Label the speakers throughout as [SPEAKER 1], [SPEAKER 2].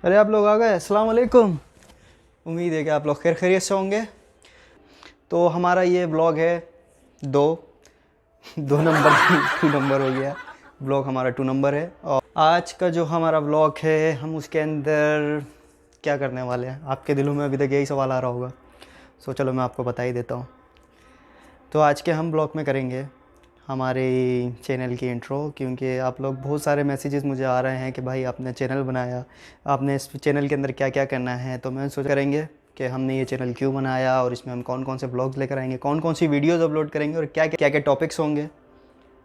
[SPEAKER 1] अरे आप लोग आ गए, अस्सलाम वालेकुम। उम्मीद है कि आप लोग खैर खैरियत से होंगे। तो हमारा ये ब्लॉग है दो दो नंबर 2 नंबर हो गया। ब्लॉग हमारा 2 नंबर है। और आज का जो हमारा ब्लॉग है हम उसके अंदर क्या करने वाले हैं, आपके दिलों में अभी तक यही सवाल आ रहा होगा। सो चलो मैं आपको बता ही देता हूँ। तो आज के हम ब्लॉग में करेंगे हमारे चैनल की इंट्रो, क्योंकि आप लोग बहुत सारे मैसेजेस मुझे आ रहे हैं कि भाई आपने चैनल बनाया, आपने इस चैनल के अंदर क्या क्या करना है। तो मैं सोच करेंगे कि हमने ये चैनल क्यों बनाया और इसमें हम कौन कौन से ब्लॉग्स लेकर आएंगे, कौन कौन सी वीडियोज़ अपलोड करेंगे और क्या क्या टॉपिक्स होंगे,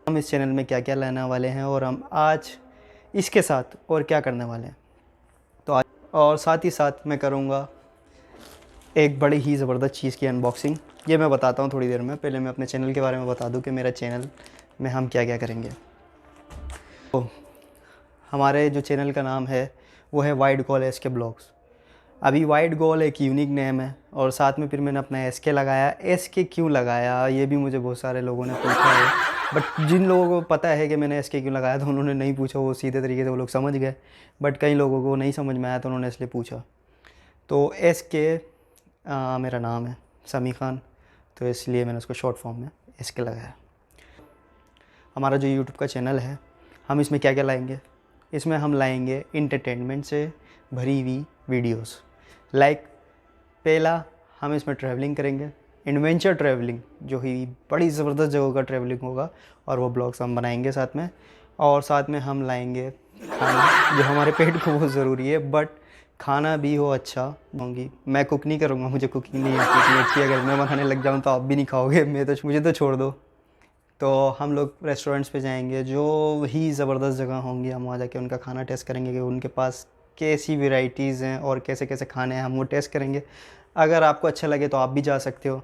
[SPEAKER 1] हम इस चैनल में क्या क्या लाने वाले हैं और हम आज इसके साथ और क्या करने वाले हैं। तो आज और साथ ही साथ मैं करूँगा एक बड़ी ही ज़बरदस्त चीज़ की अनबॉक्सिंग। ये मैं बताता हूँ थोड़ी देर में। पहले मैं अपने चैनल के बारे में बता दूँ कि मेरा चैनल में हम क्या क्या करेंगे। तो हमारे जो चैनल का नाम है वो है वाइड गोल एस के ब्लॉग्स। अभी वाइड गोल एक यूनिक नेम है और साथ में फिर मैंने अपना एस के लगाया। एस के क्यों लगाया ये भी मुझे बहुत सारे लोगों ने पूछा है, बट जिन लोगों को पता है कि मैंने एस के क्यों लगाया तो उन्होंने नहीं पूछा, वो सीधे तरीके से वो लोग समझ गए। बट कई लोगों को नहीं समझ में आया तो उन्होंने इसलिए पूछा। तो एस के मेरा नाम है समी खान, तो इसलिए मैंने उसको शॉर्ट फॉर्म में एस के लगाया। हमारा जो यूट्यूब का चैनल है हम इसमें क्या क्या लाएंगे, इसमें हम लाएंगे इंटरटेनमेंट से भरी हुई वीडियोस। लाइक पहला हम इसमें ट्रैवलिंग करेंगे, एडवेंचर ट्रैवलिंग, जो ही बड़ी ज़बरदस्त जगहों का ट्रैवलिंग होगा और वो ब्लॉग्स हम बनाएंगे साथ में। और साथ में हम लाएंगे खाना, जो हमारे पेट को बहुत ज़रूरी है, बट खाना भी हो अच्छा होंगी। मैं कुक नहीं करूँगा, मुझे कुकिंग नहीं आती इतनी अच्छी। अगर मैं बनाने लग जाऊँ तो आप भी नहीं खाओगे, मुझे तो छोड़ दो। तो हम लोग रेस्टोरेंट्स पे जाएंगे, जो ही ज़बरदस्त जगह होंगी हम वहाँ जाके उनका खाना टेस्ट करेंगे कि उनके पास कैसी वैरायटीज़ हैं और कैसे कैसे खाने हैं, हम वो टेस्ट करेंगे। अगर आपको अच्छा लगे तो आप भी जा सकते हो।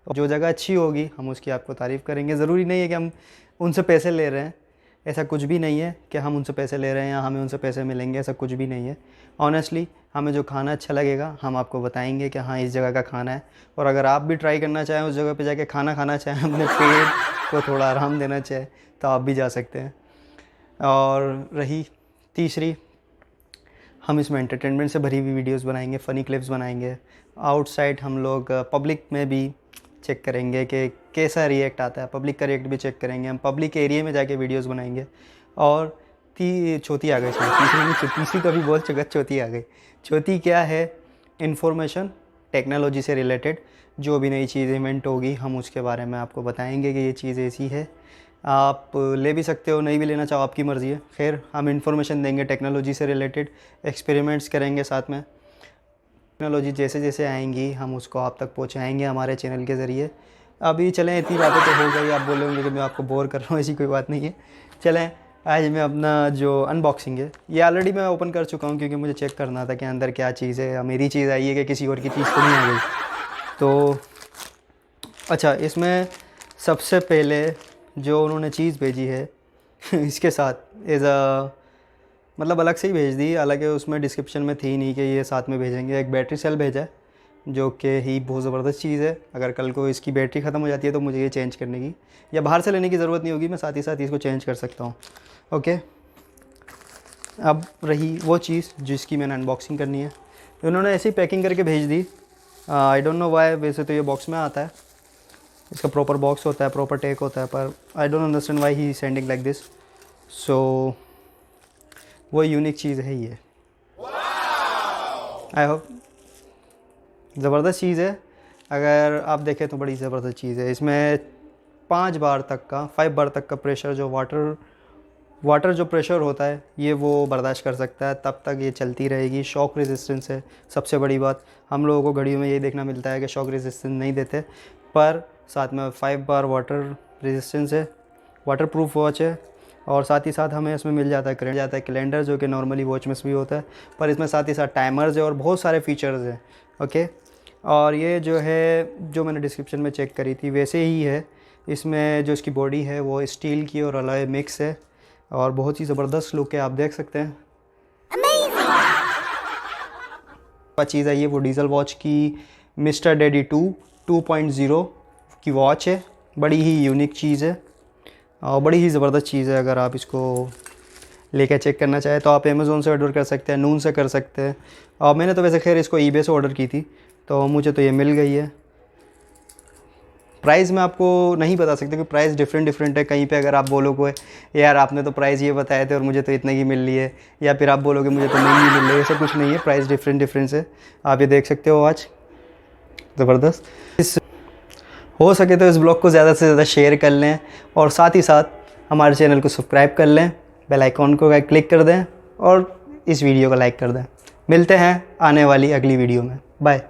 [SPEAKER 1] जो जगह अच्छी होगी हम उसकी आपको तारीफ़ करेंगे। ज़रूरी नहीं है कि हम उनसे पैसे ले रहे हैं, ऐसा कुछ भी नहीं है कि हम उनसे पैसे ले रहे हैं या हमें उनसे पैसे मिलेंगे, ऐसा कुछ भी नहीं है। ऑनेस्टली हमें जो खाना अच्छा लगेगा हम आपको बताएंगे कि हाँ इस जगह का खाना है। और अगर आप भी ट्राई करना चाहें, उस जगह पे जाके खाना खाना चाहें, अपने पेट को थोड़ा आराम देना चाहें, तो आप भी जा सकते हैं। और रही तीसरी, हम इसमें एंटरटेनमेंट से भरी हुई वीडियोस बनाएंगे, फ़नी क्लिप्स बनाएंगे। आउटसाइड हम लोग पब्लिक में भी चेक करेंगे कि कैसा रिएक्ट आता है, पब्लिक का रिएक्ट भी चेक करेंगे। हम पब्लिक एरिया में जाके वीडियोस बनाएंगे। और चौथी आ गई, तीसरी तो अभी बोल चुका, चौथी आ गई। चौथी क्या है, इन्फॉर्मेशन टेक्नोलॉजी से रिलेटेड जो भी नई चीज़ इवेंट होगी हम उसके बारे में आपको बताएंगे कि ये चीज़ ऐसी है, आप ले भी सकते हो, नहीं भी लेना चाहो आपकी मर्ज़ी है। खैर हम इन्फॉर्मेशन देंगे टेक्नोलॉजी से रिलेटेड, एक्सपेरिमेंट्स करेंगे साथ में। टेक्नोलॉजी जैसे जैसे आएंगी हम उसको आप तक पहुंचाएंगे हमारे चैनल के ज़रिए। अभी चलें, इतनी बातें तो हो गई, आप बोलोगे कि मैं आपको बोर कर रहा हूँ, ऐसी कोई बात नहीं है। चलें, आज मैं अपना जो अनबॉक्सिंग है ये ऑलरेडी मैं ओपन कर चुका हूँ, क्योंकि मुझे चेक करना था कि अंदर क्या चीज़ है, मेरी चीज़ आई है कि किसी और की चीज़ तो नहीं आ गई। तो अच्छा, इसमें सबसे पहले जो उन्होंने चीज़ भेजी है इसके साथ एज अ मतलब अलग से ही भेज दी, हालांकि उसमें डिस्क्रिप्शन में थी नहीं कि ये साथ में भेजेंगे। एक बैटरी सेल भेजा है जो कि ही बहुत ज़बरदस्त चीज़ है। अगर कल को इसकी बैटरी ख़त्म हो जाती है तो मुझे ये चेंज करने की या बाहर से लेने की ज़रूरत नहीं होगी, मैं साथ ही साथ इसको चेंज कर सकता हूँ। ओके, अब रही वो चीज़ जिसकी मैंने अनबॉक्सिंग करनी है। उन्होंने ऐसी पैकिंग करके भेज दी, आई डोंट नो वाई। वैसे तो ये बॉक्स में आता है, इसका प्रॉपर बॉक्स होता है, प्रॉपर टैग होता है, पर I don't understand why he sending like this. So वो यूनिक चीज़ है ये। आई होप ज़बरदस्त चीज़ है। अगर आप देखें तो बड़ी ज़बरदस्त चीज़ है। इसमें 5 बार तक का 5 बार तक का प्रेशर, जो वाटर जो प्रेशर होता है ये वो बर्दाश्त कर सकता है, तब तक ये चलती रहेगी। शॉक रेजिस्टेंस है सबसे बड़ी बात। हम लोगों को घड़ियों में ये देखना मिलता है कि शॉक रेजिस्टेंस नहीं देते, पर साथ में 5 बार वाटर रेजिस्टेंस है, वाटर प्रूफ वॉच है। और साथ ही साथ हमें इसमें मिल जाता है कैलेंडर, जो कि नॉर्मली वॉच में भी होता है, पर इसमें साथ ही साथ टाइमर्स है और बहुत सारे फीचर्स हैं। ओके, और ये जो है जो मैंने डिस्क्रिप्शन में चेक करी थी वैसे ही है। इसमें जो इसकी बॉडी है वो स्टील की और अलॉय मिक्स है और बहुत ही ज़बरदस्त लुक है, आप देख सकते हैं। चीज़ है ये, वो डीजल वॉच की मिस्टर डैडी 2.0 की वॉच है। बड़ी ही यूनिक चीज़ है और बड़ी ही ज़बरदस्त चीज़ है। अगर आप इसको लेकर चेक करना चाहे तो आप अमेज़ोन से ऑर्डर कर सकते हैं, नून से कर सकते हैं। और मैंने तो वैसे खैर इसको ईबे से ऑर्डर की थी, तो मुझे तो ये मिल गई है। प्राइस मैं आपको नहीं बता सकता कि प्राइस डिफरेंट है। कहीं पे अगर आप बोलोगे यार आपने तो प्राइस ये बताए थे और मुझे तो इतने की मिल रही है, या फिर आप बोलोगे मुझे तो महंगी मिल रही है, ऐसा कुछ नहीं है। प्राइस डिफरेंट है। आप ये देख सकते हो आज ज़बरदस्त। हो सके तो इस ब्लॉग को ज़्यादा से ज़्यादा शेयर कर लें और साथ ही साथ हमारे चैनल को सब्सक्राइब कर लें, बेल आइकॉन को क्लिक कर दें और इस वीडियो को लाइक कर दें। मिलते हैं आने वाली अगली वीडियो में। बाय।